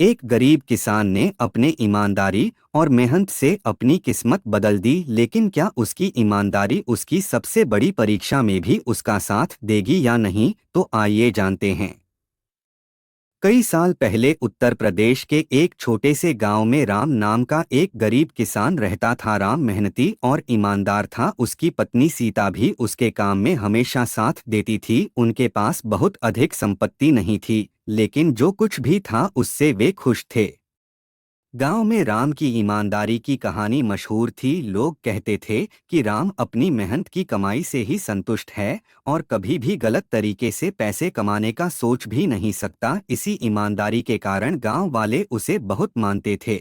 एक गरीब किसान ने अपने ईमानदारी और मेहनत से अपनी किस्मत बदल दी, लेकिन क्या उसकी ईमानदारी उसकी सबसे बड़ी परीक्षा में भी उसका साथ देगी या नहीं, तो आइए जानते हैं। कई साल पहले उत्तर प्रदेश के एक छोटे से गांव में राम नाम का एक गरीब किसान रहता था। राम मेहनती और ईमानदार था। उसकी पत्नी सीता भी उसके काम में हमेशा साथ देती थी। उनके पास बहुत अधिक संपत्ति नहीं थी, लेकिन जो कुछ भी था उससे वे खुश थे। गांव में राम की ईमानदारी की कहानी मशहूर थी। लोग कहते थे कि राम अपनी मेहनत की कमाई से ही संतुष्ट है और कभी भी गलत तरीके से पैसे कमाने का सोच भी नहीं सकता। इसी ईमानदारी के कारण गांव वाले उसे बहुत मानते थे।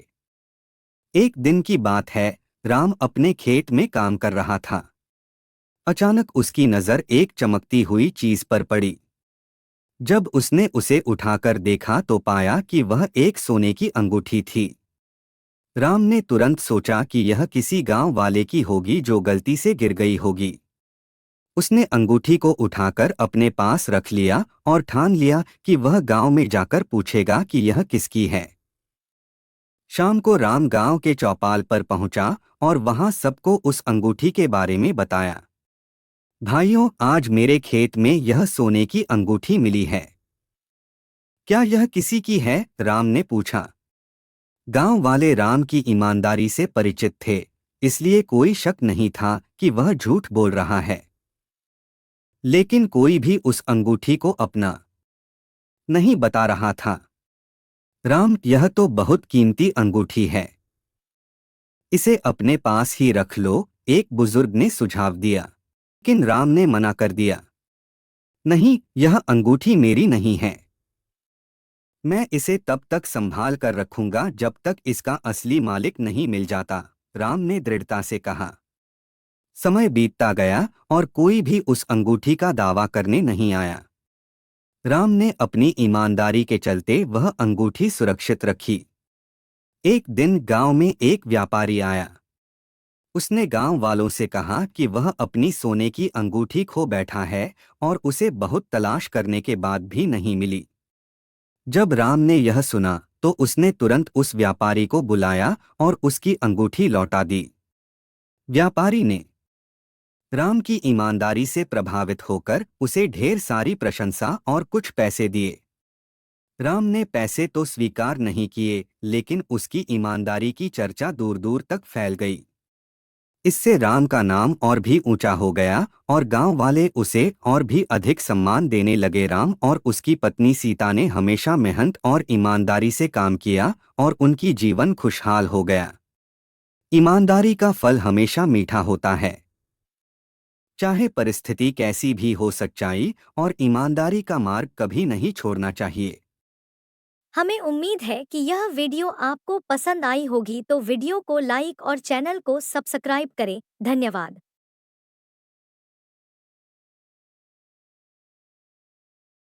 एक दिन की बात है, राम अपने खेत में काम कर रहा था। अचानक उसकी नज़र एक चमकती हुई चीज पर पड़ी। जब उसने उसे उठाकर देखा तो पाया कि वह एक सोने की अंगूठी थी। राम ने तुरंत सोचा कि यह किसी गांव वाले की होगी जो गलती से गिर गई होगी। उसने अंगूठी को उठाकर अपने पास रख लिया और ठान लिया कि वह गांव में जाकर पूछेगा कि यह किसकी है। शाम को राम गांव के चौपाल पर पहुंचा और वहां सबको उस अंगूठी के बारे में बताया। भाइयों, आज मेरे खेत में यह सोने की अंगूठी मिली है। क्या यह किसी की है? राम ने पूछा। गांव वाले राम की ईमानदारी से परिचित थे, इसलिए कोई शक नहीं था कि वह झूठ बोल रहा है। लेकिन कोई भी उस अंगूठी को अपना नहीं बता रहा था। राम, यह तो बहुत कीमती अंगूठी है, इसे अपने पास ही रख लो, एक बुजुर्ग ने सुझाव दिया। लेकिन राम ने मना कर दिया। नहीं, यह अंगूठी मेरी नहीं है। मैं इसे तब तक संभाल कर रखूंगा जब तक इसका असली मालिक नहीं मिल जाता, राम ने दृढ़ता से कहा। समय बीतता गया और कोई भी उस अंगूठी का दावा करने नहीं आया। राम ने अपनी ईमानदारी के चलते वह अंगूठी सुरक्षित रखी। एक दिन गांव में एक व्यापारी आया। उसने गांव वालों से कहा कि वह अपनी सोने की अंगूठी खो बैठा है और उसे बहुत तलाश करने के बाद भी नहीं मिली। जब राम ने यह सुना तो उसने तुरंत उस व्यापारी को बुलाया और उसकी अंगूठी लौटा दी। व्यापारी ने राम की ईमानदारी से प्रभावित होकर उसे ढेर सारी प्रशंसा और कुछ पैसे दिए। राम ने पैसे तो स्वीकार नहीं किए, लेकिन उसकी ईमानदारी की चर्चा दूर दूर तक फैल गई। इससे राम का नाम और भी ऊंचा हो गया और गांव वाले उसे और भी अधिक सम्मान देने लगे। राम और उसकी पत्नी सीता ने हमेशा मेहनत और ईमानदारी से काम किया और उनकी जीवन खुशहाल हो गया। ईमानदारी का फल हमेशा मीठा होता है। चाहे परिस्थिति कैसी भी हो, सच्चाई और ईमानदारी का मार्ग कभी नहीं छोड़ना चाहिए। हमें उम्मीद है कि यह वीडियो आपको पसंद आई होगी, तो वीडियो को लाइक और चैनल को सब्सक्राइब करें। धन्यवाद।